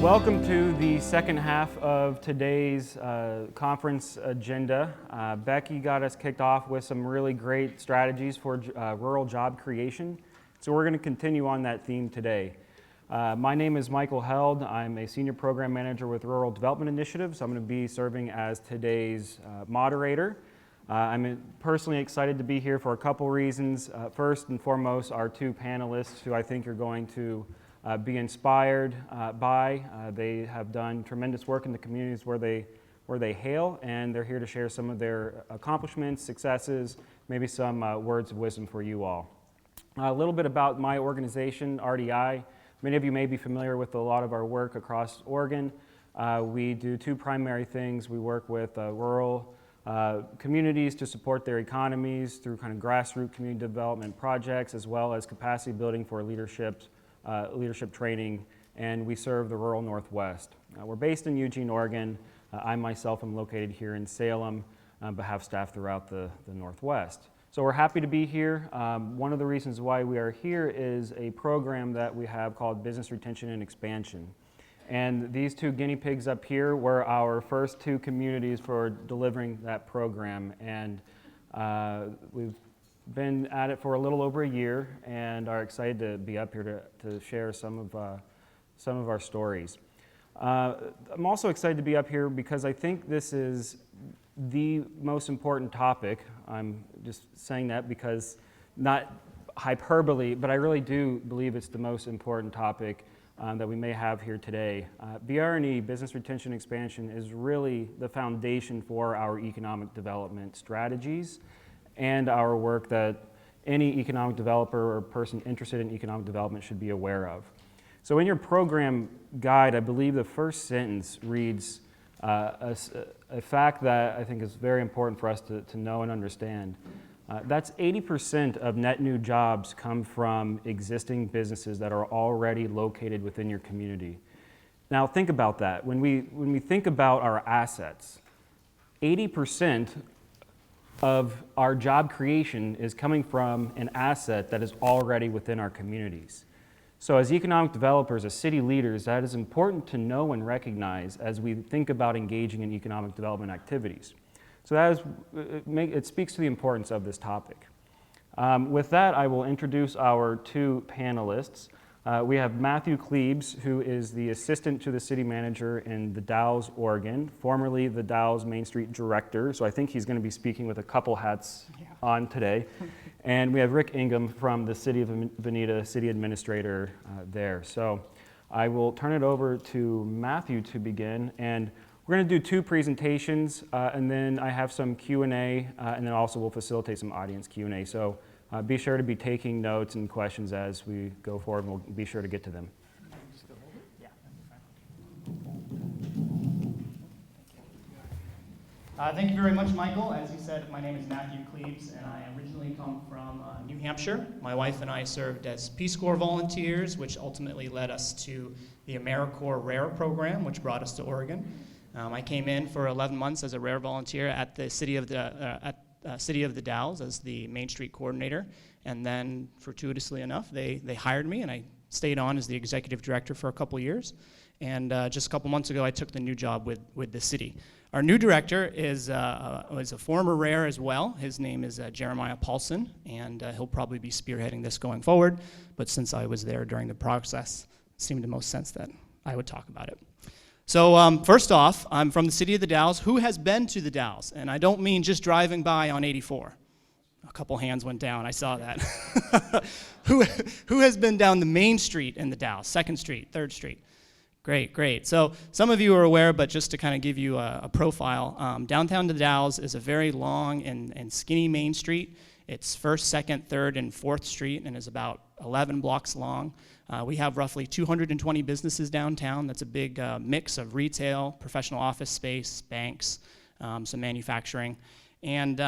Welcome to the second half of today's conference agenda. Becky got us kicked off with some really great strategies for rural job creation. So we're going to continue on that theme today. My name is Michael Held. I'm a Senior Program Manager with Rural Development Initiatives. I'm going to be serving as today's moderator. I'm personally excited to be here for a couple reasons. First and foremost, our two panelists who I think you're going to be inspired by. They have done tremendous work in the communities where they hail, and they're here to share some of their accomplishments, successes, maybe some words of wisdom for you all. A little bit about my organization, RDI. Many of you may be familiar with a lot of our work across Oregon. We do two primary things. We work with rural communities to support their economies through kind of grassroots community development projects, as well as capacity building for leadership training, and we serve the rural Northwest. We're based in Eugene, Oregon. I myself am located here in Salem, but have staff throughout the Northwest. So we're happy to be here. One of the reasons why we are here is a program that we have called Business Retention and Expansion. And these two guinea pigs up here were our first two communities for delivering that program. And we've been at it for a little over a year and are excited to be up here to share some of our stories. I'm also excited to be up here because I think this is the most important topic. I'm just saying that because not hyperbole, but I really do believe it's the most important topic that we may have here today. BR&E, Business Retention and Expansion, is really the foundation for our economic development strategies and our work that any economic developer or person interested in economic development should be aware of. So in your program guide, I believe the first sentence reads a fact that I think is very important for us to know and understand. That's 80% of net new jobs come from existing businesses that are already located within your community. Now think about that. When we think about our assets, 80% of our job creation is coming from an asset that is already within our communities. So as economic developers, as city leaders, that is important to know and recognize as we think about engaging in economic development activities. So it speaks to the importance of this topic. With that, I will introduce our two panelists. We have Matthew Cleese, who is the assistant to the city manager in the Dalles, Oregon, formerly the Dalles Main Street director. So I think he's going to be speaking with a couple hats on today. And we have Rick Ingham from the city of Vinita, city administrator there. So I will turn it over to Matthew to begin. And we're going to do two presentations, and then I have some Q&A, and then also we'll facilitate some audience Q&A. So be sure to be taking notes and questions as we go forward, and we'll be sure to get to them. Thank you very much, Michael. As you said, my name is Matthew Cleese, and I originally come from New Hampshire. My wife and I served as Peace Corps volunteers, which ultimately led us to the AmeriCorps RARE program, which brought us to Oregon. I came in for 11 months as a RARE volunteer at the City of the Dalles as the Main Street coordinator, and then fortuitously enough, they hired me, and I stayed on as the executive director for a couple years. And just a couple months ago, I took the new job with the city. Our new director was a former RARE as well. His name is Jeremiah Paulson, and he'll probably be spearheading this going forward. But since I was there during the process, it seemed the most sense that I would talk about it. So first off, I'm from the city of the Dalles. Who has been to the Dalles? And I don't mean just driving by on 84. A couple hands went down, I saw that. Who has been down the main street in the Dalles? 2nd Street, 3rd Street. Great. So some of you are aware, but just to kind of give you a profile, downtown the Dalles is a very long and skinny main street. It's 1st, 2nd, 3rd, and 4th Street, and is about 11 blocks long. We have roughly 220 businesses downtown. That's a big mix of retail, professional office space, banks, some manufacturing. And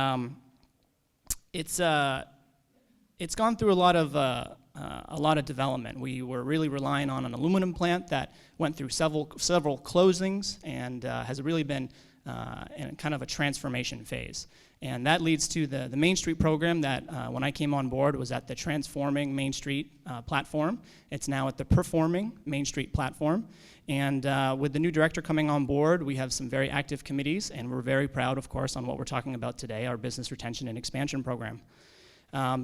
it's gone through a lot of development. We were really relying on an aluminum plant that went through several closings and has really been in kind of a transformation phase. And that leads to the Main Street program that when I came on board was at the Transforming Main Street platform. It's now at the Performing Main Street platform. And with the new director coming on board, we have some very active committees, and we're very proud, of course, on what we're talking about today, our business retention and expansion program.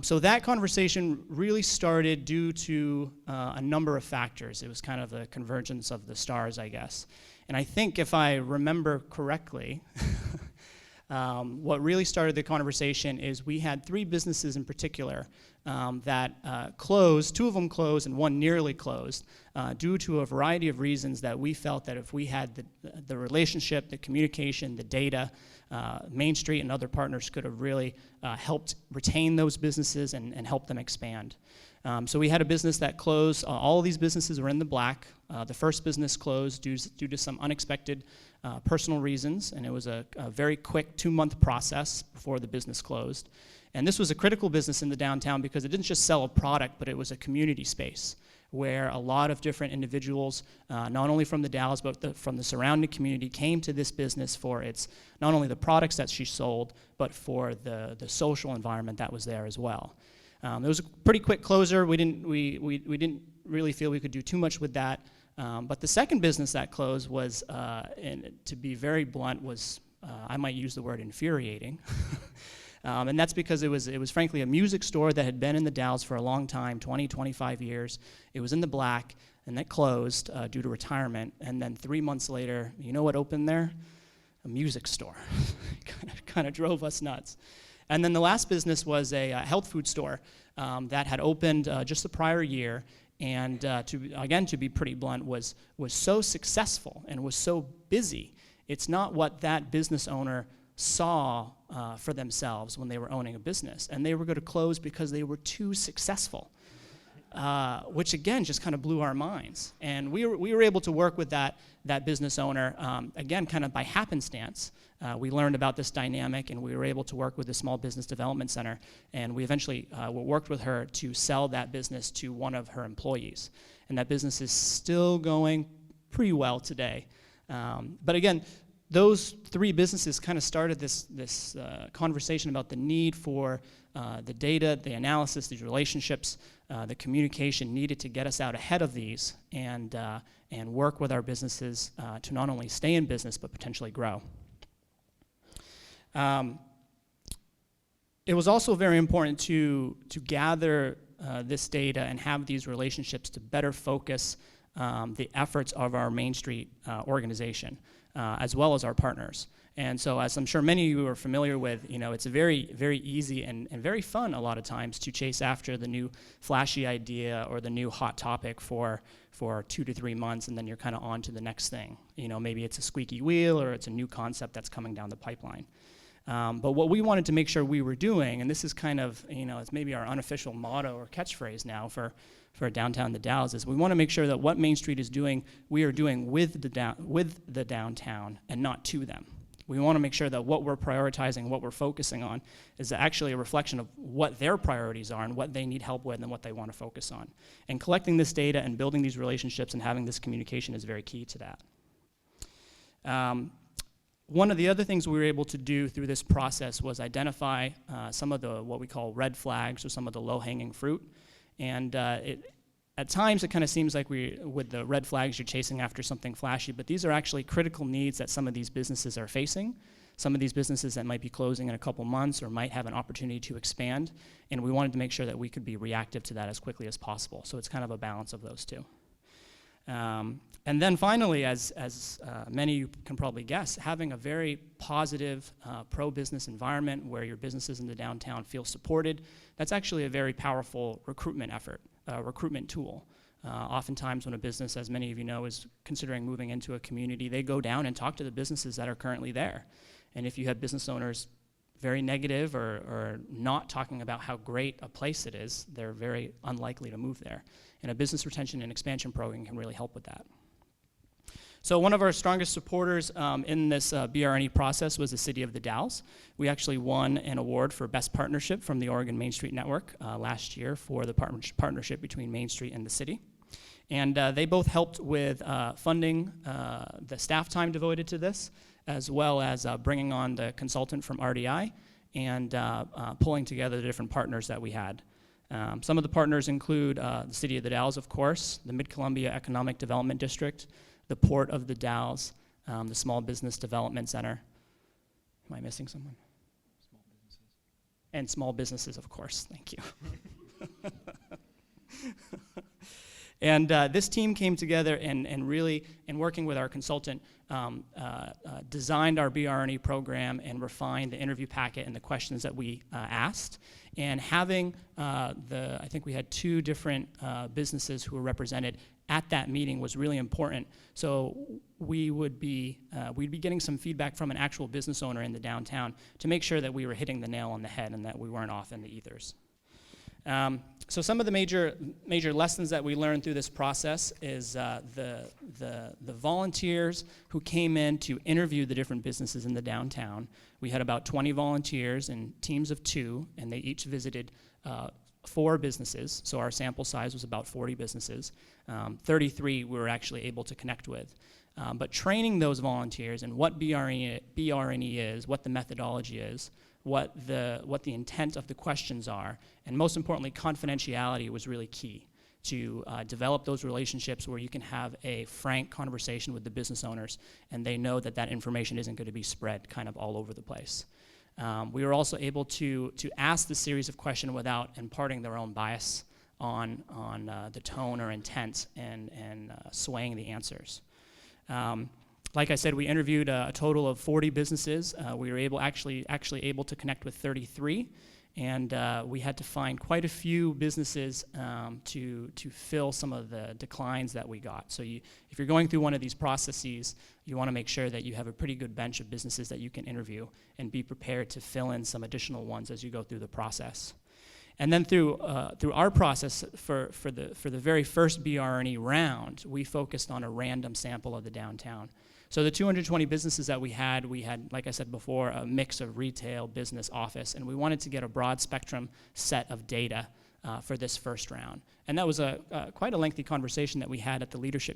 So that conversation really started due to a number of factors. It was kind of the convergence of the stars, I guess. And I think if I remember correctly, what really started the conversation is we had 3 businesses in particular that closed. 2 of them closed and 1 nearly closed due to a variety of reasons that we felt that if we had the relationship, the communication, the data, Main Street and other partners could have really helped retain those businesses and help them expand. So we had a business that closed. All of these businesses were in the black. The first business closed due to some unexpected personal reasons, and it was a very quick 2-month process before the business closed. And this was a critical business in the downtown because it didn't just sell a product, but it was a community space where a lot of different individuals, not only from the Dalles, but from the surrounding community, came to this business for its, not only the products that she sold, but for the social environment that was there as well. It was a pretty quick closer. We didn't really feel we could do too much with that. But the second business that closed was, and to be very blunt, was I might use the word infuriating. And that's because it was frankly a music store that had been in the Dalles for a long time, 20, 25 years. It was in the black, and that closed due to retirement. And then 3 months later, you know what opened there? A music store. Kind of drove us nuts. And then the last business was a health food store that had opened just the prior year, and to be pretty blunt, was so successful and was so busy. It's not what that business owner saw for themselves when they were owning a business, and they were going to close because they were too successful, which again just kind of blew our minds. And we were able to work with that business owner again, kind of by happenstance. We learned about this dynamic, and we were able to work with the Small Business Development Center, and we eventually worked with her to sell that business to one of her employees. And that business is still going pretty well today. But again, those 3 businesses kind of started this conversation about the need for the data, the analysis, these relationships, the communication needed to get us out ahead of these and work with our businesses to not only stay in business but potentially grow. It was also very important to gather this data and have these relationships to better focus the efforts of our Main Street organization, as well as our partners. And so, as I'm sure many of you are familiar with, it's very, very easy and very fun a lot of times to chase after the new flashy idea or the new hot topic for 2 to 3 months, and then you're kind of on to the next thing. Maybe it's a squeaky wheel or it's a new concept that's coming down the pipeline. But what we wanted to make sure we were doing, and this is kind of, it's maybe our unofficial motto or catchphrase now for downtown the Dalles, is we want to make sure that what Main Street is doing, we are doing with the downtown and not to them. We want to make sure that what we're prioritizing, what we're focusing on, is actually a reflection of what their priorities are and what they need help with and what they want to focus on. And collecting this data and building these relationships and having this communication is very key to that. One of the other things we were able to do through this process was identify some of the what we call red flags, or some of the low-hanging fruit. And at times it kind of seems like with the red flags, you're chasing after something flashy, but these are actually critical needs that some of these businesses are facing. Some of these businesses that might be closing in a couple months or might have an opportunity to expand, and we wanted to make sure that we could be reactive to that as quickly as possible. So it's kind of a balance of those two. And then finally, as many of you can probably guess, having a very positive pro-business environment where your businesses in the downtown feel supported, that's actually a very powerful recruitment effort, recruitment tool. Oftentimes when a business, as many of you know, is considering moving into a community, they go down and talk to the businesses that are currently there. And if you have business owners very negative or not talking about how great a place it is, they're very unlikely to move there. And a business retention and expansion program can really help with that. So one of our strongest supporters in this BRNE process was the City of the Dalles. We actually won an award for Best Partnership from the Oregon Main Street Network last year for the partnership between Main Street and the city. And they both helped with funding the staff time devoted to this, as well as bringing on the consultant from RDI and pulling together the different partners that we had. Some of the partners include the City of the Dalles, of course, the Mid-Columbia Economic Development District, the Port of the Dalles, the Small Business Development Center. Am I missing someone? Small businesses. And small businesses, of course. Thank you. And this team came together and really, in working with our consultant, designed our BRNE program and refined the interview packet and the questions that we asked. And having I think we had 2 different businesses who were represented at that meeting was really important. So we'd be getting some feedback from an actual business owner in the downtown to make sure that we were hitting the nail on the head and that we weren't off in the ethers. So some of the major lessons that we learned through this process is the volunteers who came in to interview the different businesses in the downtown. We had about 20 volunteers in teams of 2, and they each visited 4 businesses, so our sample size was about 40 businesses. 33 we were actually able to connect with. But training those volunteers and what BRNE is, what the methodology is, what the intent of the questions are, and most importantly, confidentiality was really key to develop those relationships where you can have a frank conversation with the business owners and they know that that information isn't going to be spread kind of all over the place. We were also able to ask the series of questions without imparting their own bias on the tone or intent and swaying the answers. Like I said, we interviewed a total of 40 businesses. We were actually able to connect with 33, and we had to find quite a few businesses to fill some of the declines that we got. So if you're going through one of these processes, you want to make sure that you have a pretty good bench of businesses that you can interview and be prepared to fill in some additional ones as you go through the process. And then through our process for the very first BRNE round, we focused on a random sample of the downtown. So the 220 businesses that we had, like I said before, a mix of retail, business, office, and we wanted to get a broad spectrum set of data for this first round. And that was quite a lengthy conversation that we had at the leadership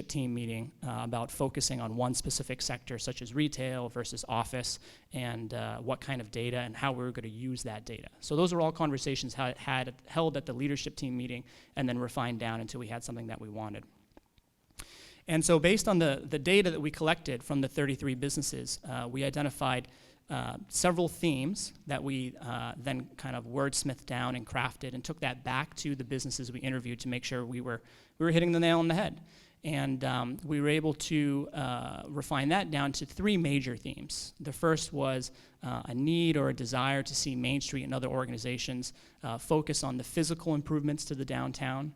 team meeting about focusing on one specific sector, such as retail versus office, and what kind of data and how we were going to use that data. So those are all conversations held at the leadership team meeting and then refined down until we had something that we wanted. And so based on the data that we collected from the 33 businesses, we identified several themes that we then kind of wordsmithed down and crafted and took that back to the businesses we interviewed to make sure we were hitting the nail on the head. And we were able to refine that down to 3 major themes. The first was a need or a desire to see Main Street and other organizations focus on the physical improvements to the downtown.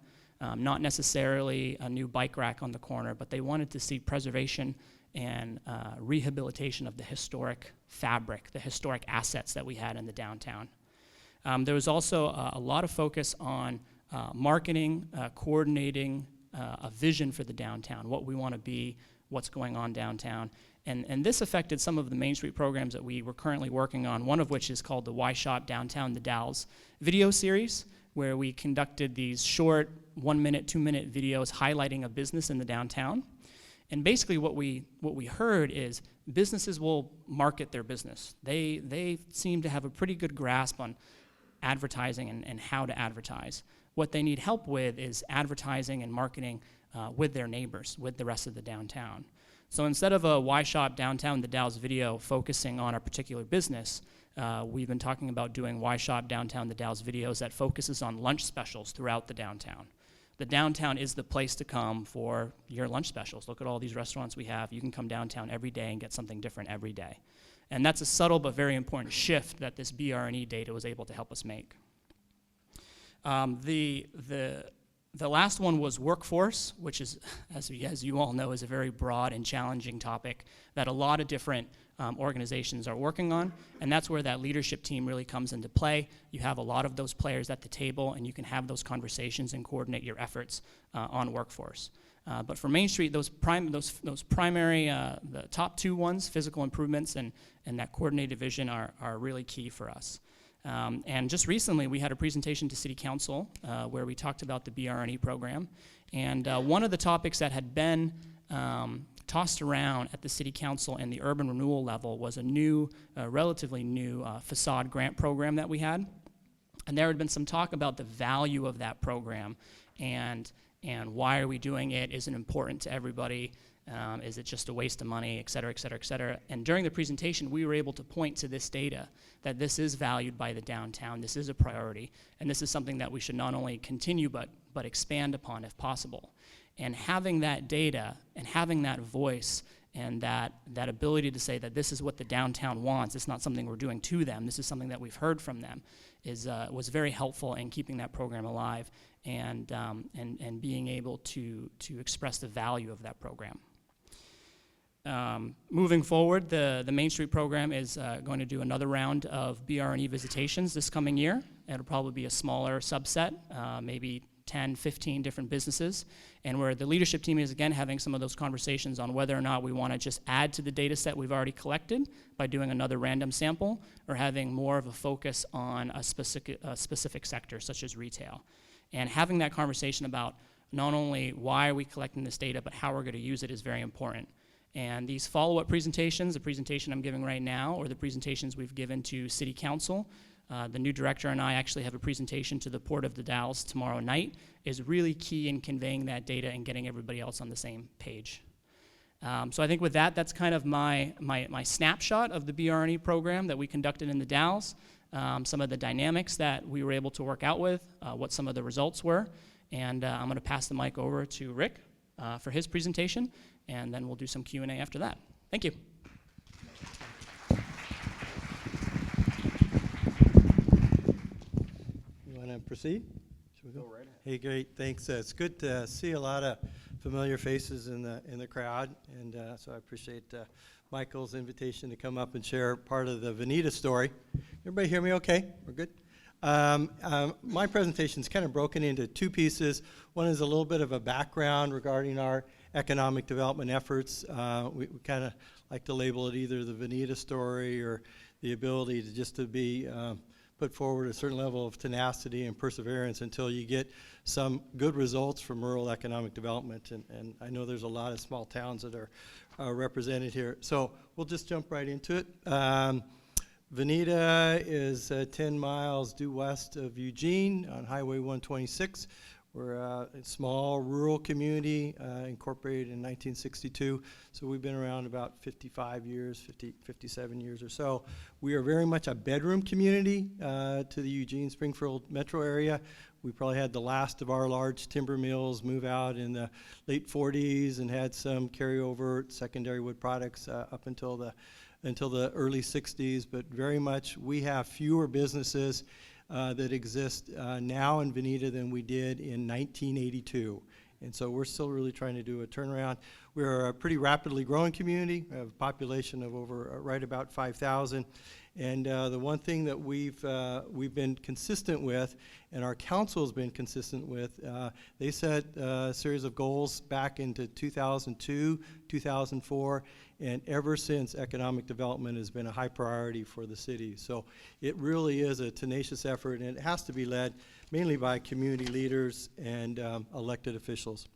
Not necessarily a new bike rack on the corner, but they wanted to see preservation and rehabilitation of the historic fabric, the historic assets that we had in the downtown. There was also a lot of focus on marketing, coordinating a vision for the downtown, what we want to be, what's going on downtown. And this affected some of the Main Street programs that we were currently working on, one of which is called the Why Shop Downtown the Dalles video series, where we conducted these short 1-minute, 2-minute videos highlighting a business in the downtown. And basically what we heard is businesses will market their business. They seem to have a pretty good grasp on advertising and how to advertise. What they need help with is advertising and marketing with their neighbors, with the rest of the downtown. So instead of a Why Shop Downtown the Dalles video focusing on a particular business, we've been talking about doing Why Shop Downtown the Dalles videos that focuses on lunch specials throughout the downtown. The downtown is the place to come for your lunch specials. Look at all these restaurants we have. You can come downtown every day and get something different every day. And that's a subtle but very important shift that this BRNE data was able to help us make. The last one was workforce, which is, as you all know, is a very broad and challenging topic that a lot of different organizations are working on, and that's where that leadership team really comes into play. You have a lot of those players at the table, and you can have those conversations and coordinate your efforts on workforce. But for Main Street, those primary, the top 2 ones, physical improvements and that coordinated vision are really key for us. And just recently, we had a presentation to City Council where we talked about the BRNE program. And one of the topics that had been tossed around at the city council and the urban renewal level was a new, relatively new facade grant program that we had. And there had been some talk about the value of that program and why are we doing it? Is it important to everybody? Is it just a waste of money, et cetera, et cetera, et cetera? And during the presentation, we were able to point to this data, that this is valued by the downtown, this is a priority, and this is something that we should not only continue but expand upon if possible. And having that data and having that voice and that ability to say that this is what the downtown wants, it's not something we're doing to them, this is something that we've heard from them, was very helpful in keeping that program alive and being able to express the value of that program. Moving forward, the Main Street program is going to do another round of BR&E visitations this coming year. It'll probably be a smaller subset, maybe 10, 15 different businesses, and where the leadership team is again having some of those conversations on whether or not we want to just add to the data set we've already collected by doing another random sample or having more of a focus on a specific sector such as retail. And having that conversation about not only why are we collecting this data but how we're going to use it is very important. And these follow-up presentations, the presentation I'm giving right now or the presentations we've given to City Council, the new director and I actually have a presentation to the Port of the Dalles tomorrow night, is really key in conveying that data and getting everybody else on the same page. So I think with that, that's kind of my snapshot of the BR&E program that we conducted in the Dalles, some of the dynamics that we were able to work out with, what some of the results were, and I'm going to pass the mic over to Rick for his presentation, and then we'll do some Q&A after that. Thank you. Want to proceed? Should we go? Go right ahead. Hey, great, thanks. It's good to see a lot of familiar faces in the crowd, and so I appreciate Michael's invitation to come up and share part of the Vinita story. Everybody hear me okay? We're good? My presentation is kind of broken into two pieces. One is a little bit of a background regarding our economic development efforts. We kind of like to label it either the Vinita story or the ability to be put forward a certain level of tenacity and perseverance until you get some good results from rural economic development. And I know there's a lot of small towns that are represented here. So we'll just jump right into it. Vinita is 10 miles due west of Eugene on Highway 126. We're a small rural community incorporated in 1962, so we've been around about 57 years or so. We are very much a bedroom community to the Eugene-Springfield metro area. We probably had the last of our large timber mills move out in the late 40s and had some carryover secondary wood products up until the early 60s, but very much we have fewer businesses that exist now in Vinita than we did in 1982. And so we're still really trying to do a turnaround. We're a pretty rapidly growing community. We have a population of over right about 5,000. And the one thing that we've been consistent with, and our council has been consistent with, they set a series of goals back into 2002, 2004, and ever since, economic development has been a high priority for the city. So it really is a tenacious effort, and it has to be led mainly by community leaders and elected officials.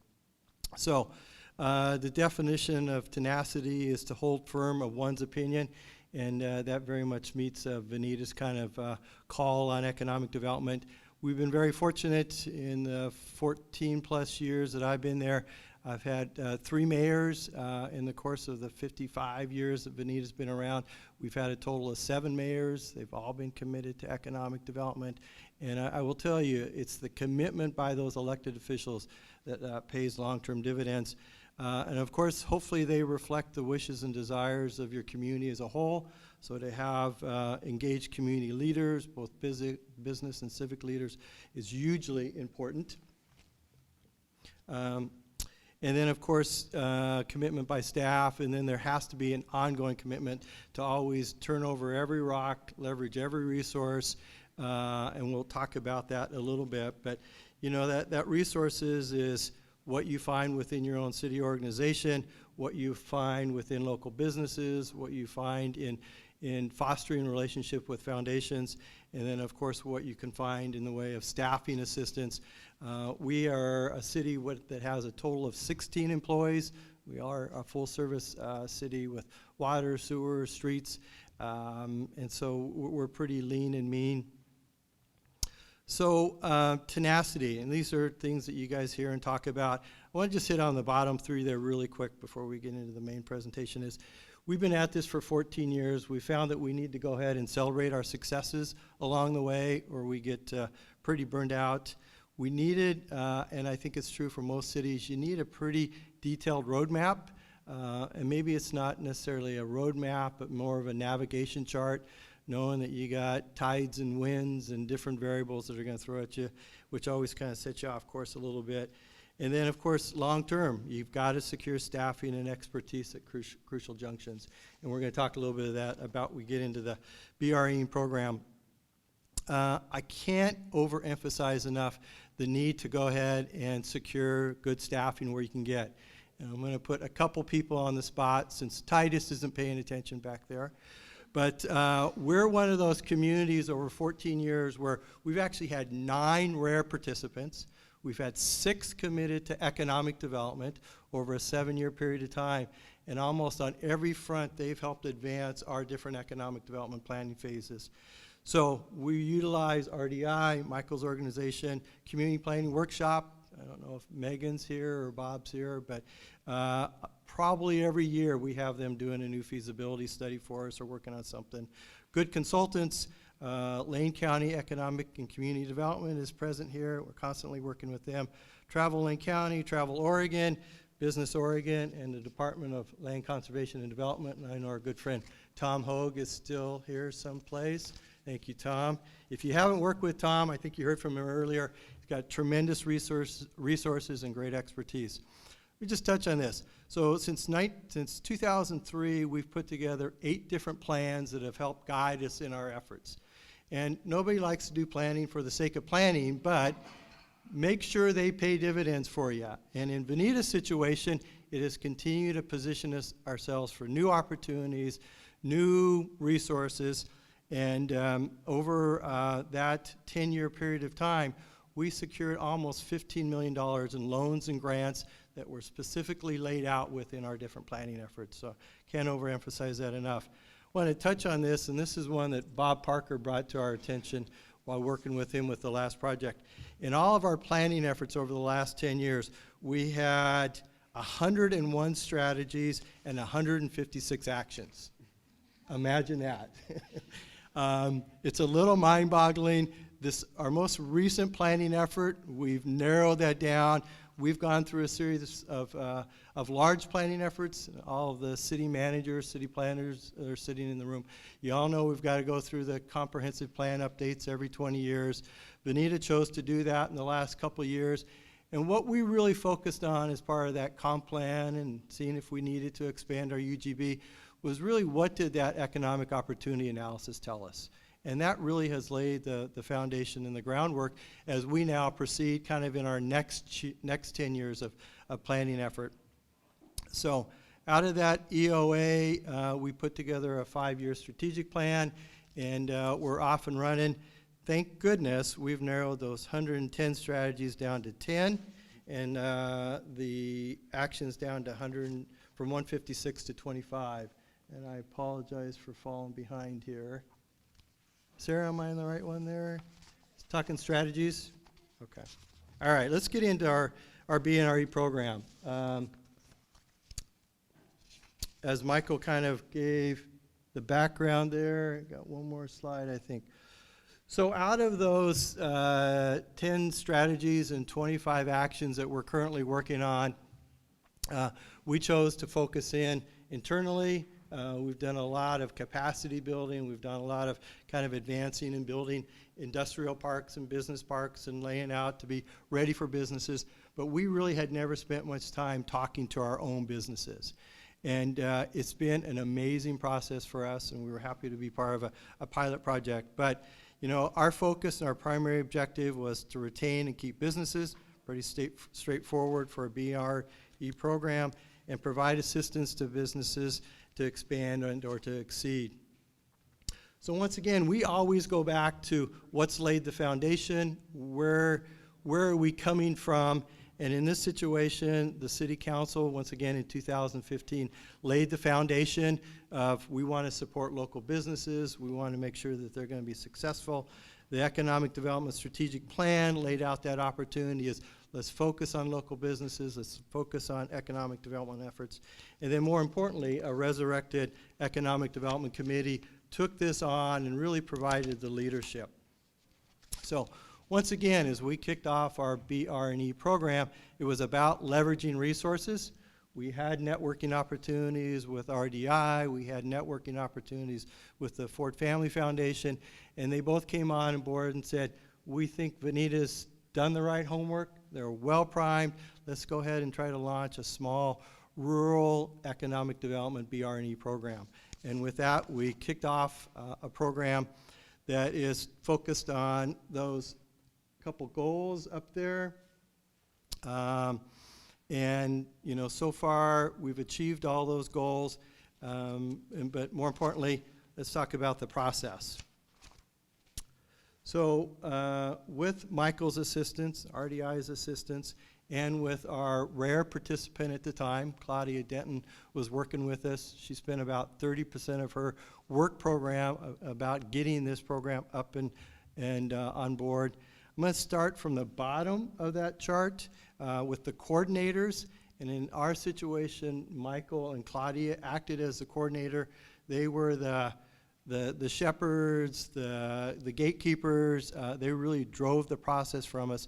So the definition of tenacity is to hold firm of one's opinion, and that very much meets Vinita's kind of call on economic development. We've been very fortunate in the 14 plus years that I've been there. I've had 3 mayors in the course of the 55 years that Vinita's been around. We've had a total of 7 mayors. They've all been committed to economic development. And I will tell you, it's the commitment by those elected officials that pays long-term dividends. And of course, hopefully they reflect the wishes and desires of your community as a whole. So to have engaged community leaders, both business and civic leaders, is hugely important. And then, of course, commitment by staff, and then there has to be an ongoing commitment to always turn over every rock, leverage every resource, and we'll talk about that a little bit. But, you know, that resources is what you find within your own city organization, what you find within local businesses, what you find in fostering relationship with foundations, and then, of course, what you can find in the way of staffing assistance. We are a city that has a total of 16 employees We are a full-service city with water, sewer, streets, and so we're pretty lean and mean. So tenacity, and these are things that you guys hear and talk about. I want to just hit on the bottom three there really quick before we get into the main presentation. Is we've been at this for 14 years. We found that we need to go ahead and celebrate our successes along the way, or we get pretty burned out. We needed, and I think it's true for most cities, you need a pretty detailed roadmap. And maybe it's not necessarily a roadmap, but more of a navigation chart, knowing that you got tides and winds and different variables that are going to throw at you, which always kind of sets you off course a little bit. And then, of course, long term, you've got to secure staffing and expertise at crucial junctions. And we're going to talk a little bit of that about we get into the BRE program. I can't overemphasize enough the need to go ahead and secure good staffing where you can get. And I'm going to put a couple people on the spot since Titus isn't paying attention back there. But we're one of those communities over 14 years where we've actually had 9 rare participants. We've had 6 committed to economic development over a 7-year period of time. And almost on every front, they've helped advance our different economic development planning phases. So we utilize RDI, Michael's organization, community planning workshop. I don't know if Megan's here or Bob's here, but probably every year we have them doing a new feasibility study for us or working on something. Good consultants, Lane County Economic and Community Development is present here. We're constantly working with them. Travel Lane County, Travel Oregon, Business Oregon, and the Department of Land Conservation and Development. And I know our good friend Tom Hogue is still here someplace. Thank you, Tom. If you haven't worked with Tom, I think you heard from him earlier, he's got tremendous resources and great expertise. Let me just touch on this. So since 2003, we've put together 8 different plans that have helped guide us in our efforts. And nobody likes to do planning for the sake of planning, but make sure they pay dividends for you. And in Vinita's situation, it has continued to position ourselves for new opportunities, new resources. And over that 10-year period of time, we secured almost $15 million in loans and grants that were specifically laid out within our different planning efforts. So can't overemphasize that enough. I want to touch on this, and this is one that Bob Parker brought to our attention while working with him with the last project. In all of our planning efforts over the last 10 years, we had 101 strategies and 156 actions. Imagine that. It's a little mind-boggling. Our most recent planning effort, we've narrowed that down. We've gone through a series of large planning efforts. All of the city managers, city planners that are sitting in the room. You all know we've got to go through the comprehensive plan updates every 20 years. Vinita chose to do that in the last couple of years. And what we really focused on as part of that comp plan and seeing if we needed to expand our UGB was really what did that economic opportunity analysis tell us? And that really has laid the foundation and the groundwork as we now proceed kind of in our next 10 years of planning effort. So out of that EOA, we put together a 5-year strategic plan, and we're off and running. Thank goodness we've narrowed those 110 strategies down to 10, and the actions down to from 156 to 25. And I apologize for falling behind here. Sarah, am I on the right one there? Talking strategies? Okay. All right, let's get into our BNRE program. As Michael kind of gave the background there, got one more slide, I think. So out of those 10 strategies and 25 actions that we're currently working on, we chose to focus in internally. We've done a lot of capacity building. We've done a lot of kind of advancing and building industrial parks and business parks and laying out to be ready for businesses. But we really had never spent much time talking to our own businesses. And it's been an amazing process for us, and we were happy to be part of a pilot project. But, you know, our focus and our primary objective was to retain and keep businesses, pretty straightforward for a BRE program, and provide assistance to businesses to expand and or to exceed. So once again, we always go back to what's laid the foundation, where are we coming from, And in this situation, the city council, once again in 2015, laid the foundation of we want to support local businesses. We want to make sure that they're going to be successful. The Economic Development Strategic Plan laid out that opportunity as let's focus on local businesses, let's focus on economic development efforts. And then more importantly, a resurrected Economic Development Committee took this on and really provided the leadership. So once again, as we kicked off our BR&E program, it was about leveraging resources. We had networking opportunities with RDI, we had networking opportunities with the Ford Family Foundation, and they both came on board and said, we think Vinita's done the right homework, they're well primed, let's go ahead and try to launch a small rural economic development BR&E program. And with that, we kicked off a program that is focused on those couple goals up there. And you know, so far we've achieved all those goals, but more importantly, let's talk about the process. So with Michael's assistance, RDI's assistance, and with our rare participant at the time, Claudia Denton, was working with us. She spent about 30% of her work program about getting this program up and on board. I'm going to start from the bottom of that chart with the coordinators. And in our situation, Michael and Claudia acted as the coordinator. They were the shepherds, the gatekeepers. They really drove the process from us.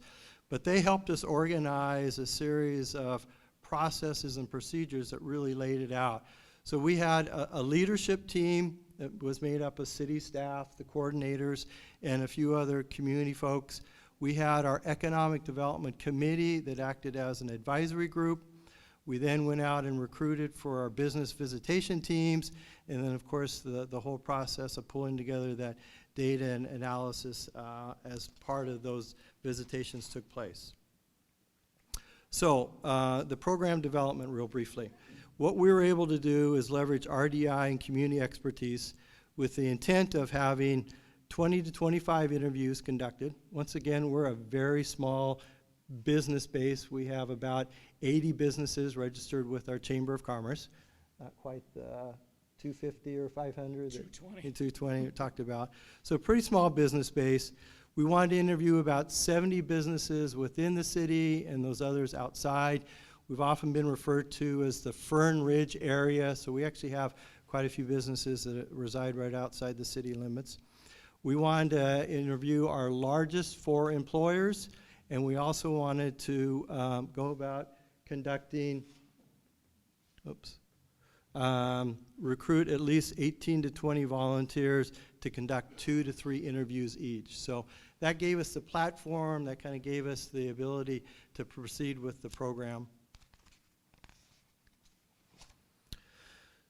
But they helped us organize a series of processes and procedures that really laid it out. So we had a leadership team that was made up of city staff, the coordinators, and a few other community folks. We had our Economic Development Committee that acted as an advisory group. We then went out and recruited for our business visitation teams, and then of course the whole process of pulling together that data and analysis as part of those visitations took place. So the program development real briefly. What we were able to do is leverage RDI and community expertise with the intent of having 20 to 25 interviews conducted. Once again, we're a very small business base. We have about 80 businesses registered with our Chamber of Commerce. Not quite 250 or 500. 220. 220 we talked about. So pretty small business base. We wanted to interview about 70 businesses within the city and those others outside. We've often been referred to as the Fern Ridge area, so we actually have quite a few businesses that reside right outside the city limits. We wanted to interview our largest 4 employers, and we also wanted to go about conducting, recruit at least 18 to 20 volunteers to conduct 2 to 3 interviews each. So that gave us the platform, that kind of gave us the ability to proceed with the program.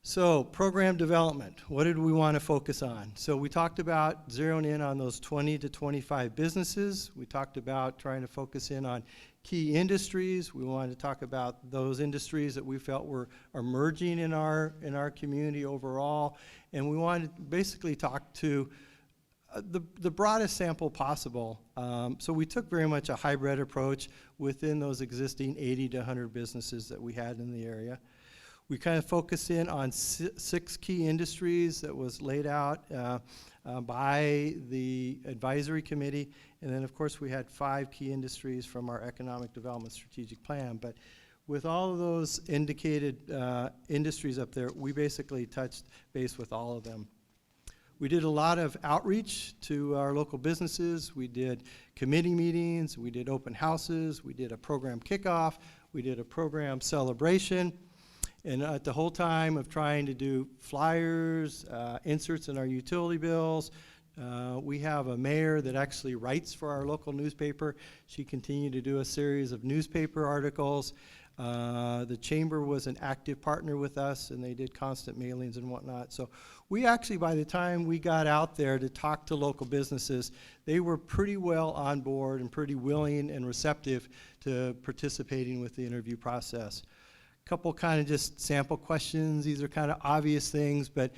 So program development, what did we want to focus on? So we talked about zeroing in on those 20 to 25 businesses. We talked about trying to focus in on key industries. We wanted to talk about those industries that we felt were emerging in our community overall. And we wanted to basically talk to the broadest sample possible. So we took very much a hybrid approach within those existing 80 to 100 businesses that we had in the area. We kind of focused in on 6 key industries that was laid out by the advisory committee. And then, of course, we had 5 key industries from our Economic Development Strategic Plan. But with all of those indicated industries up there, we basically touched base with all of them. We did a lot of outreach to our local businesses. We did committee meetings. We did open houses. We did a program kickoff. We did a program celebration. And at the whole time of trying to do flyers, inserts in our utility bills, we have a mayor that actually writes for our local newspaper. She continued to do a series of newspaper articles. The chamber was an active partner with us, and they did constant mailings and whatnot. So we actually, by the time we got out there to talk to local businesses, they were pretty well on board and pretty willing and receptive to participating with the interview process. Couple kind of just sample questions. These are kind of obvious things, but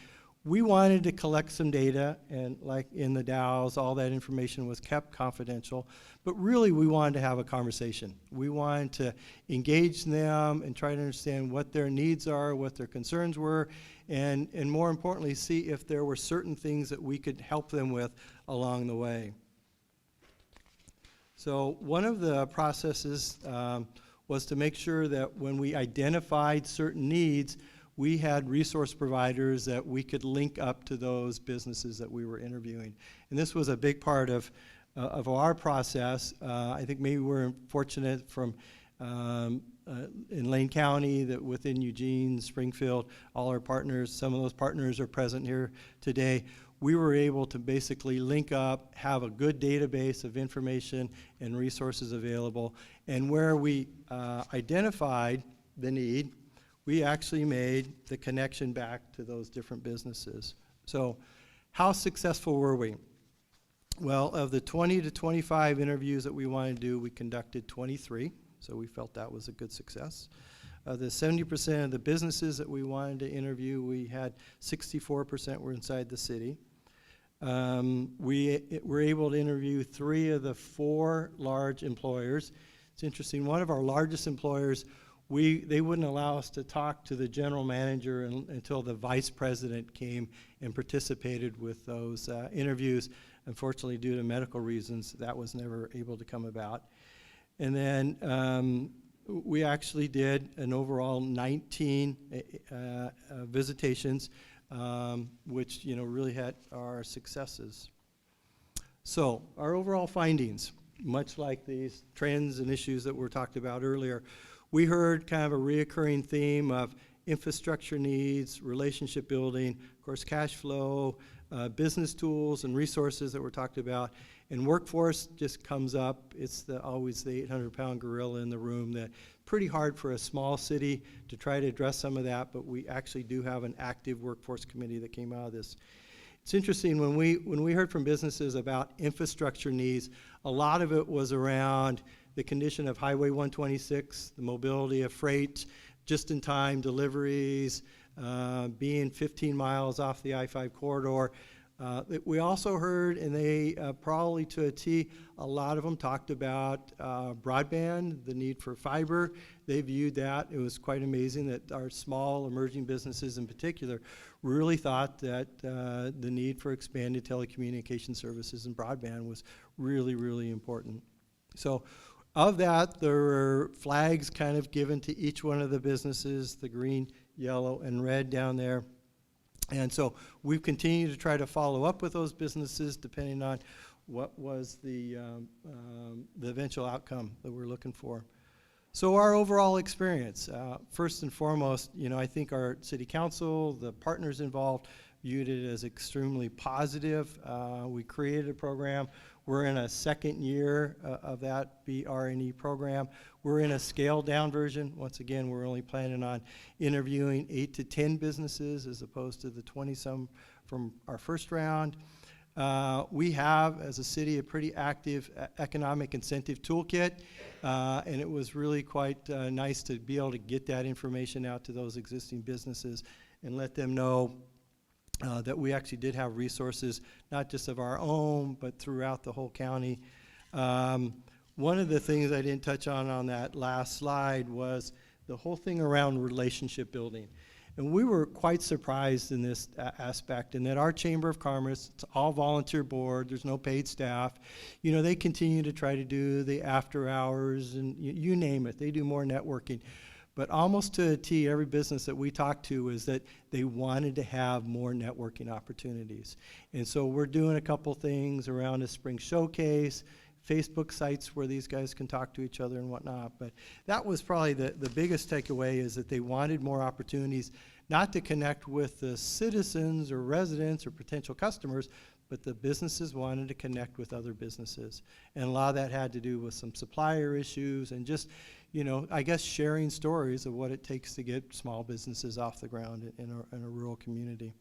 We wanted to collect some data, and like in the Dows, all that information was kept confidential, but really we wanted to have a conversation. We wanted to engage them and try to understand what their needs are, what their concerns were, and more importantly, see if there were certain things that we could help them with along the way. So one of the processes was to make sure that when we identified certain needs, we had resource providers that we could link up to those businesses that we were interviewing. And this was a big part of our process. I think maybe we're fortunate from in Lane County that within Eugene, Springfield, all our partners, some of those partners are present here today. We were able to basically link up, have a good database of information and resources available, and where we identified the need, we actually made the connection back to those different businesses. So how successful were we? Well, of the 20 to 25 interviews that we wanted to do, we conducted 23, so we felt that was a good success. The 70% of the businesses that we wanted to interview, we had 64% were inside the city. We were able to interview 3 of the 4 large employers. It's interesting, one of our largest employers, they wouldn't allow us to talk to the general manager until the vice president came and participated with those interviews. Unfortunately, due to medical reasons, that was never able to come about. And then we actually did an overall 19 visitations, which really had our successes. So our overall findings, much like these trends and issues that were talked about earlier, we heard kind of a reoccurring theme of infrastructure needs, relationship building, of course cash flow, business tools and resources that were talked about, and workforce just comes up. It's always the 800-pound gorilla in the room. That pretty hard for a small city to try to address some of that, but we actually do have an active workforce committee that came out of this. It's interesting, when we heard from businesses about infrastructure needs, a lot of it was around the condition of Highway 126, the mobility of freight, just-in-time deliveries, being 15 miles off the I-5 corridor. We also heard, and they probably to a T, a lot of them talked about broadband, the need for fiber. They viewed that. It was quite amazing that our small emerging businesses in particular really thought that the need for expanded telecommunication services and broadband was really, really important. So of that, there were flags kind of given to each one of the businesses, the green, yellow, and red down there. And so we've continued to try to follow up with those businesses depending on what was the eventual outcome that we're looking for. So our overall experience, first and foremost, I think our city council, the partners involved, viewed it as extremely positive. We created a program. We're in a second year of that BRNE program. We're in a scaled down version. Once again, we're only planning on interviewing 8 to 10 businesses as opposed to the 20-some from our first round. We have, as a city, a pretty active economic incentive toolkit, and it was really quite nice to be able to get that information out to those existing businesses and let them know that we actually did have resources, not just of our own, but throughout the whole county. One of the things I didn't touch on that last slide was the whole thing around relationship building. And we were quite surprised in this aspect, in that our Chamber of Commerce, it's all volunteer board, there's no paid staff. They continue to try to do the after hours and you name it, they do more networking. But almost to a T, every business that we talked to is that they wanted to have more networking opportunities. And so we're doing a couple things around a spring showcase, Facebook sites where these guys can talk to each other and whatnot. But that was probably the biggest takeaway, is that they wanted more opportunities, not to connect with the citizens or residents or potential customers, but the businesses wanted to connect with other businesses. And a lot of that had to do with some supplier issues and just, I guess sharing stories of what it takes to get small businesses off the ground in a rural community.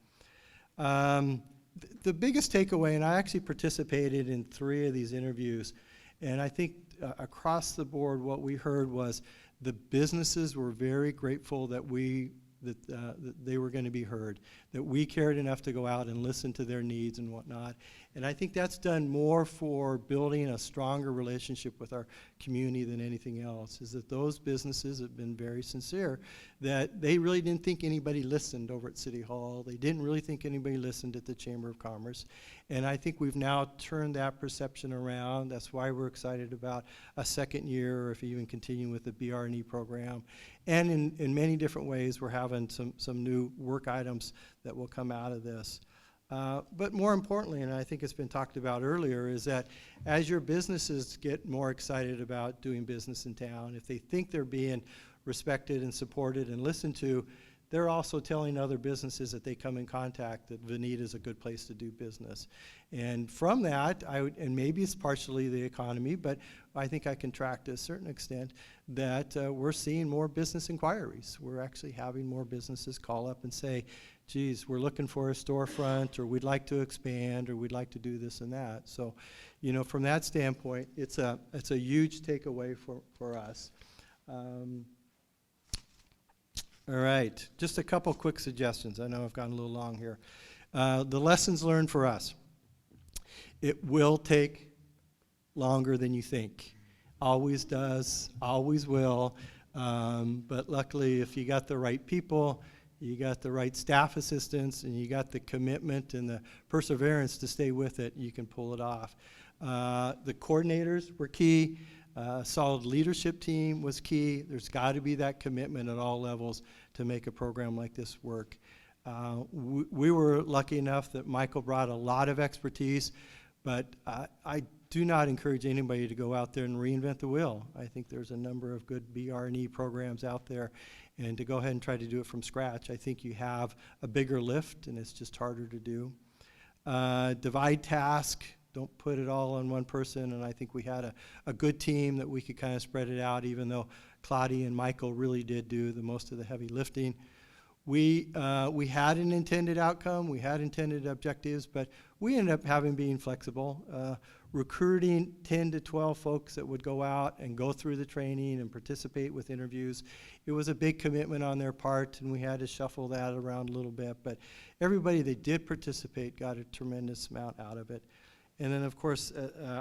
The biggest takeaway, and I actually participated in 3 of these interviews, and I think across the board what we heard was the businesses were very grateful that we that they were going to be heard, that we cared enough to go out and listen to their needs and whatnot. And I think that's done more for building a stronger relationship with our community than anything else, is that those businesses have been very sincere, that they really didn't think anybody listened over at City Hall. They didn't really think anybody listened at the Chamber of Commerce. And I think we've now turned that perception around. That's why we're excited about a second year, or if you even continue with the BR&E program. And in many different ways, we're having some new work items that will come out of this. But more importantly, and I think it's been talked about earlier, is that as your businesses get more excited about doing business in town, if they think they're being respected and supported and listened to, they're also telling other businesses that they come in contact that Vinita is a good place to do business. And from that, and maybe it's partially the economy, but I think I can track to a certain extent that we're seeing more business inquiries. We're actually having more businesses call up and say, geez, we're looking for a storefront, or we'd like to expand, or we'd like to do this and that. So, you know, from that standpoint, it's a huge takeaway for us. All right, just a couple quick suggestions. I know I've gone a little long here. The lessons learned for us. It will take longer than you think. Always does, always will. But luckily, if you got the right people, you got the right staff assistants, and you got the commitment and the perseverance to stay with it, you can pull it off. The coordinators were key. Solid leadership team was key. There's got to be that commitment at all levels to make a program like this work. We were lucky enough that Michael brought a lot of expertise, but I do not encourage anybody to go out there and reinvent the wheel. I think there's a number of good BR&E programs out there, and to go ahead and try to do it from scratch, I think you have a bigger lift, and it's just harder to do. Divide task. Don't put it all on one person, and I think we had a good team that we could kind of spread it out, even though Claudia and Michael really did do the most of the heavy lifting. We had an intended outcome, we had intended objectives, but we ended up being flexible. Recruiting 10 to 12 folks that would go out and go through the training and participate with interviews. It was a big commitment on their part, and we had to shuffle that around a little bit, but everybody that did participate got a tremendous amount out of it. And then, of course,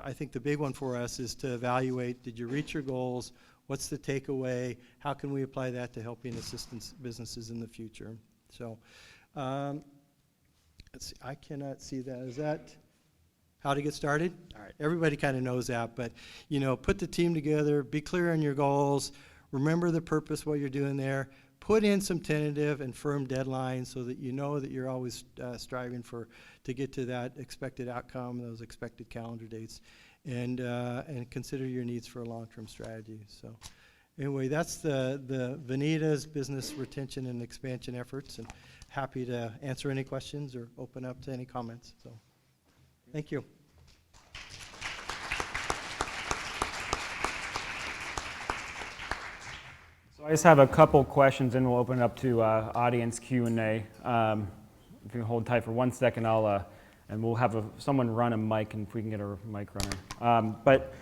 I think the big one for us is to evaluate, did you reach your goals? What's the takeaway? How can we apply that to helping assistance businesses in the future? So, let's see, I cannot see that. Is that how to get started? All right, everybody kind of knows that, but, you know, put the team together, be clear on your goals, remember the purpose, what you're doing there, put in some tentative and firm deadlines so that you know that you're always striving to get to that expected outcome, those expected calendar dates, and consider your needs for a long-term strategy. So anyway, that's the Vinita's business retention and expansion efforts, and happy to answer any questions or open up to any comments. So thank you. So I just have a couple questions, and we'll open it up to audience Q&A. If you can hold tight for 1 second, and we'll have someone run a mic, and if we can get a mic runner. But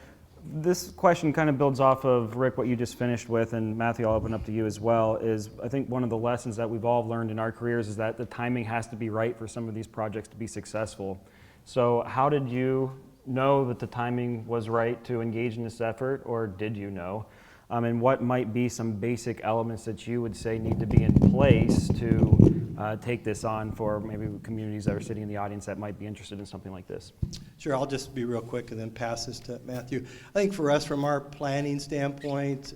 this question kind of builds off of, Rick, what you just finished with, and Matthew, I'll open up to you as well, is I think one of the lessons that we've all learned in our careers is that the timing has to be right for some of these projects to be successful. So how did you know that the timing was right to engage in this effort, or did you know? And what might be some basic elements that you would say need to be in place to take this on for maybe communities that are sitting in the audience that might be interested in something like this? Sure, I'll just be real quick and then pass this to Matthew. I think for us, from our planning standpoint,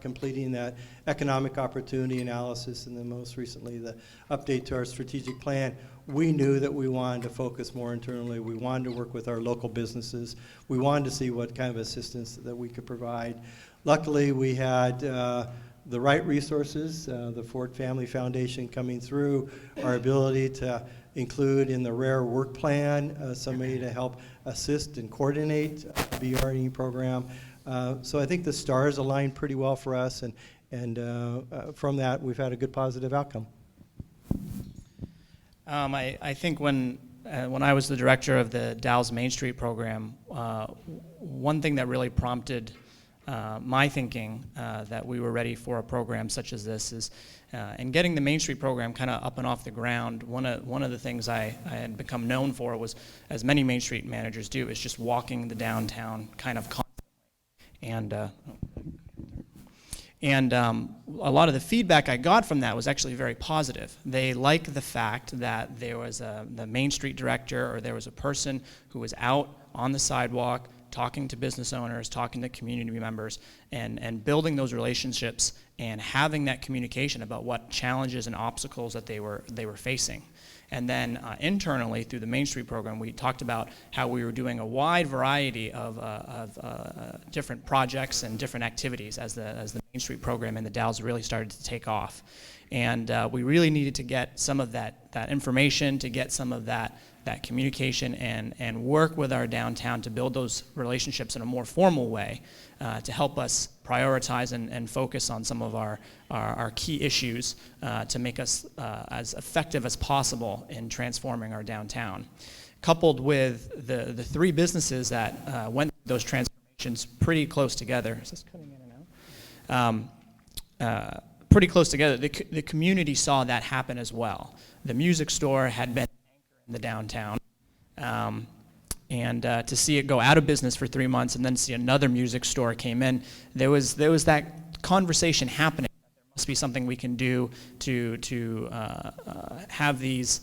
completing that economic opportunity analysis, and then most recently the update to our strategic plan, we knew that we wanted to focus more internally. We wanted to work with our local businesses. We wanted to see what kind of assistance that we could provide. Luckily, we had the right resources, the Ford Family Foundation coming through, our ability to include in the rare work plan somebody to help assist and coordinate the BR&E program. So I think the stars aligned pretty well for us, and from that, we've had a good positive outcome. I think when I was the director of the Dallas Main Street program, one thing that really prompted my thinking that we were ready for a program such as this is, and getting the Main Street program kind of up and off the ground. One of the things I had become known for was, as many Main Street managers do, is just walking the downtown kind of constantly. And a lot of the feedback I got from that was actually very positive. They like the fact that there was the Main Street director, or there was a person who was out on the sidewalk talking to business owners, talking to community members, and building those relationships and having that communication about what challenges and obstacles that they were facing. And then internally, through the Main Street program, we talked about how we were doing a wide variety of different projects and different activities as the Main Street program in the Dalles really started to take off. And we really needed to get some of that information, to get some of that communication, and work with our downtown to build those relationships in a more formal way to help us prioritize and focus on some of our key issues to make us as effective as possible in transforming our downtown. Coupled with the three businesses that went through those transformations pretty close together. Is this cutting in and out? Pretty close together. The community saw that happen as well. The music store had been in the downtown, and to see it go out of business for 3 months and then see another music store came in, there was that conversation happening. There must be something we can do to have these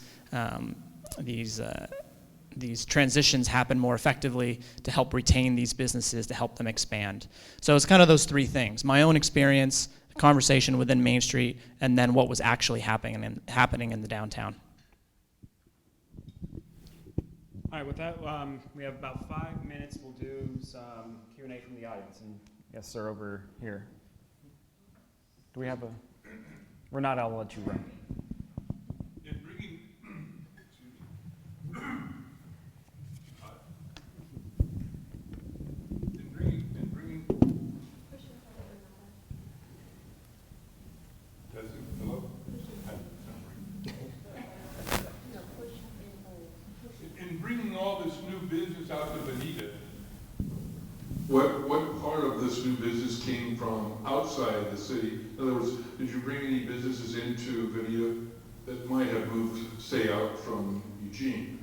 transitions happen more effectively, to help retain these businesses, to help them expand. So it's kind of those three things: my own experience, conversation within Main Street, and then what was actually happening in the downtown. All right, with that, we have about 5 minutes. We'll do some Q&A from the audience. And yes, sir, over here. Do we have a? We're not. I'll let you run. In bringing, hello? In bringing all this new business out to Vinita, what part of this new business came from outside the city? In other words, did you bring any businesses into Vinita that might have moved, say, out from Eugene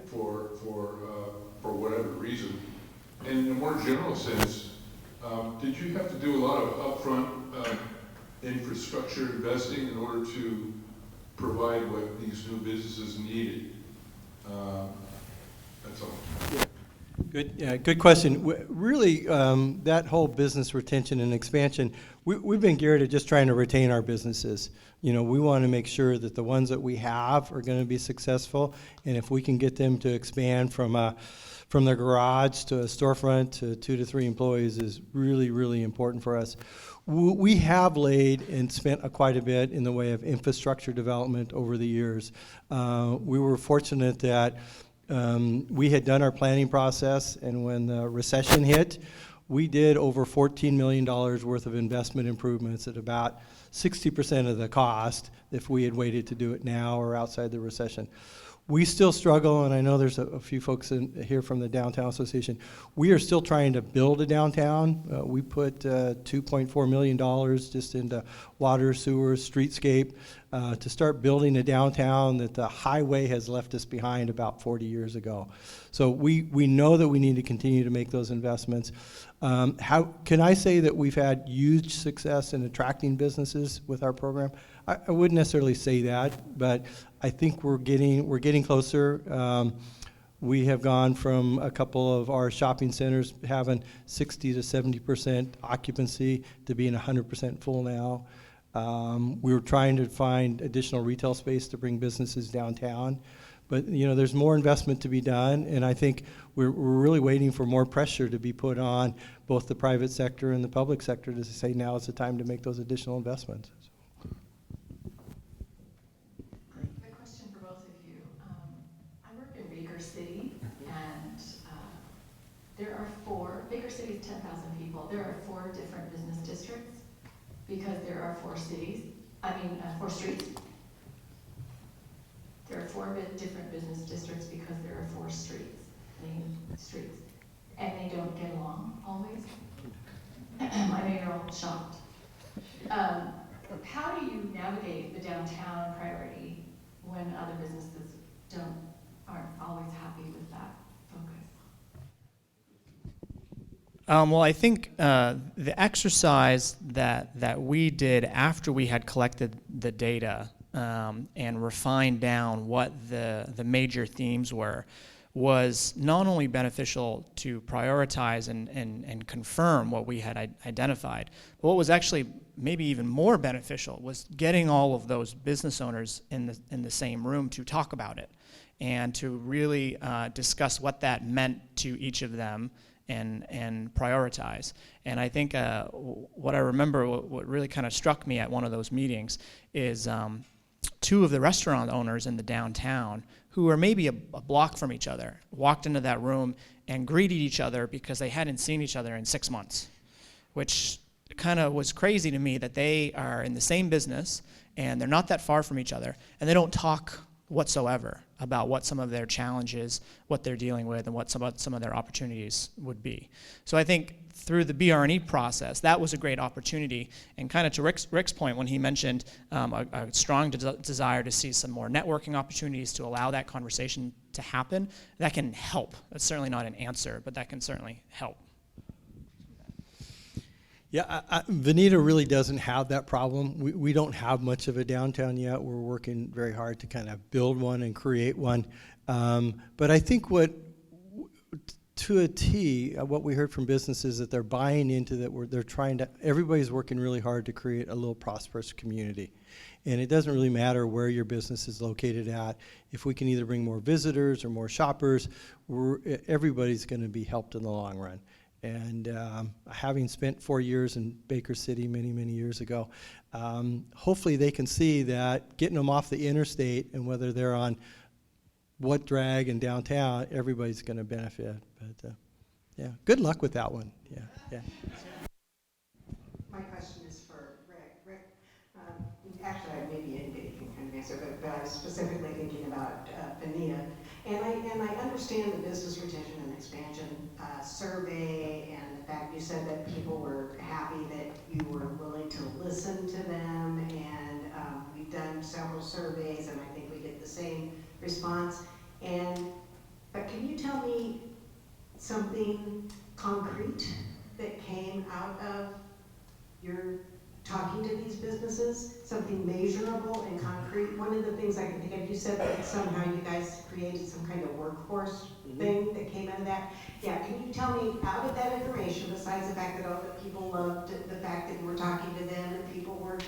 for whatever reason? And in a more general sense, did you have to do a lot of upfront infrastructure investing in order to provide what these new businesses needed? That's all. Good question. Really, that whole business retention and expansion, we've been geared at just trying to retain our businesses. You know, we want to make sure that the ones that we have are going to be successful, and if we can get them to expand from their garage to a storefront to 2 to 3 employees is really, really important for us. We have laid and spent quite a bit in the way of infrastructure development over the years. We were fortunate that we had done our planning process, and when the recession hit, we did over $14 million worth of investment improvements at about 60% of the cost if we had waited to do it now or outside the recession. We still struggle, and I know there's a few folks here from the Downtown Association. We are still trying to build a downtown. We put $2.4 million just into water, sewer, streetscape to start building a downtown that the highway has left us behind about 40 years ago. So we know that we need to continue to make those investments. How can I say that we've had huge success in attracting businesses with our program? I wouldn't necessarily say that, but I think we're getting closer. We have gone from a couple of our shopping centers having 60 to 70% occupancy to being 100% full now. We were trying to find additional retail space to bring businesses downtown, but you know, there's more investment to be done, and I think we're really waiting for more pressure to be put on both the private sector and the public sector to say now is the time to make those additional investments. Bigger cities, 10,000 people. There are 4 different business districts because there are 4 cities. 4 streets. There are 4 different business districts because there are 4 streets, main streets, and they don't get along always. I know you're all shocked. How do you navigate the downtown priority when other businesses aren't always happy with that focus? Well, I think the exercise that we did after we had collected the data and refined down what the major themes were was not only beneficial to prioritize and confirm what we had identified, but what was actually maybe even more beneficial was getting all of those business owners in the same room to talk about it and to really discuss what that meant to each of them and prioritize. And I think what I remember, what really kind of struck me at one of those meetings is two of the restaurant owners in the downtown who were maybe a block from each other walked into that room and greeted each other because they hadn't seen each other in 6 months, which kind of was crazy to me that they are in the same business and they're not that far from each other and they don't talk whatsoever about what some of their challenges, what they're dealing with, and what some of their opportunities would be. So I think through the BR&E process, that was a great opportunity. And kind of to Rick's point when he mentioned a strong desire to see some more networking opportunities to allow that conversation to happen, that can help. That's certainly not an answer, but that can certainly help. Yeah, Vinita really doesn't have that problem. We don't have much of a downtown yet. We're working very hard to kind of build one and create one. But I think to a T, what we heard from businesses that they're buying into that they're trying to, everybody's working really hard to create a little prosperous community. And it doesn't really matter where your business is located at. If we can either bring more visitors or more shoppers, everybody's going to be helped in the long run. And having spent 4 years in Baker City many years ago, hopefully they can see that getting them off the interstate and whether they're on what drag in downtown, everybody's going to benefit. But yeah, good luck with that one. Yeah. My question is for Rick. Rick, actually, maybe anybody can kind of answer, but I was specifically thinking about Vinita. And I understand the business retention and expansion survey and the fact you said that people were happy that you were willing to listen to them, and we've done several surveys and I think we get the same response. But can you tell me something concrete that came out of your talking to these businesses, something measurable and concrete? One of the things I can think of, you said that somehow you guys created some kind of workforce thing that came out of that. Yeah, can you tell me out of that information, besides the fact that all the people loved the fact that you were talking to them and people were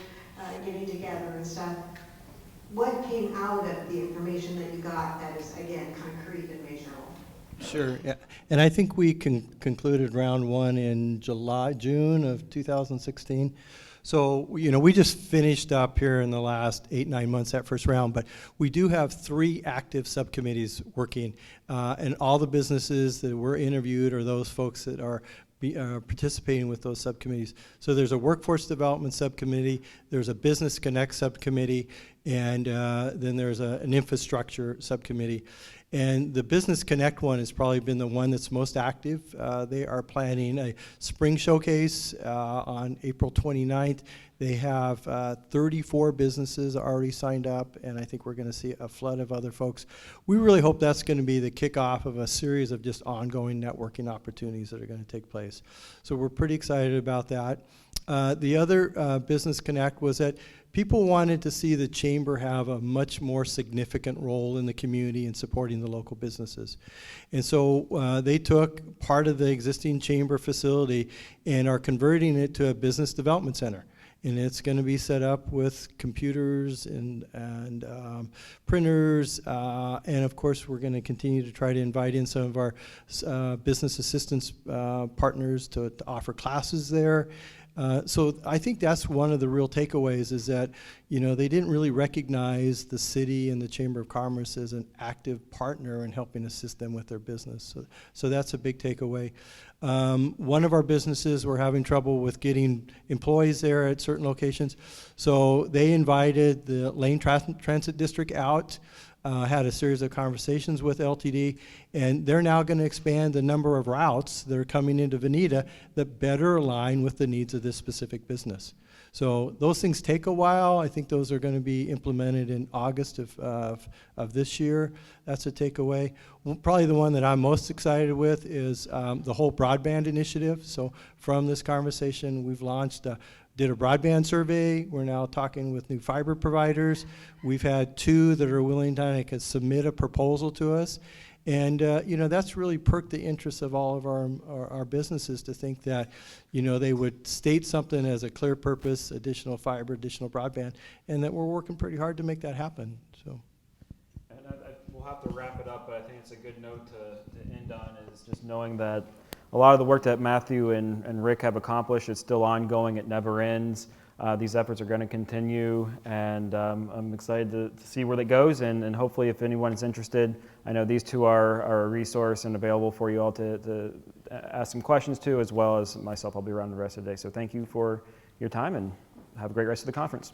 getting together and stuff, what came out of the information that you got that is, again, concrete and measurable? Sure, yeah. And I think we concluded round one in June of 2016. So, we just finished up here in the last 8-9 months that first round, but we do have 3 active subcommittees working, and all the businesses that were interviewed are those folks that are participating with those subcommittees. So there's a workforce development subcommittee, there's a business connect subcommittee, and then there's an infrastructure subcommittee. And the Business Connect one has probably been the one that's most active. They are planning a spring showcase on April 29th. They have 34 businesses already signed up, and I think we're going to see a flood of other folks. We really hope that's going to be the kickoff of a series of just ongoing networking opportunities that are going to take place. So we're pretty excited about that. The other Business Connect was that people wanted to see the chamber have a much more significant role in the community in supporting the local businesses. And so they took part of the existing chamber facility and are converting it to a business development center. And it's going to be set up with computers and printers, and of course we're going to continue to try to invite in some of our business assistance partners to offer classes there. So I think that's one of the real takeaways, is that they didn't really recognize the city and the Chamber of Commerce as an active partner in helping assist them with their business. So that's a big takeaway. One of our businesses were having trouble with getting employees there at certain locations, so they invited the Lane Transit District out had a series of conversations with LTD, and they're now going to expand the number of routes that are coming into Vinita that better align with the needs of this specific business. So those things take a while. I think those are going to be implemented in August of this year. That's a takeaway. Probably the one that I'm most excited with is the whole broadband initiative. So from this conversation, we've launched did a broadband survey. We're now talking with new fiber providers. We've had 2 that are willing to submit a proposal to us. And that's really perked the interest of all of our businesses to think that they would state something as a clear purpose, additional fiber, additional broadband, and that we're working pretty hard to make that happen. So. And we'll have to wrap it up, but I think it's a good note to end on, is just knowing that a lot of the work that Matthew and Rick have accomplished is still ongoing. It never ends. These efforts are going to continue, and I'm excited to see where that goes, and hopefully if anyone is interested, I know these 2 are a resource and available for you all to ask some questions to, as well as myself. I'll be around the rest of the day. So thank you for your time, and have a great rest of the conference.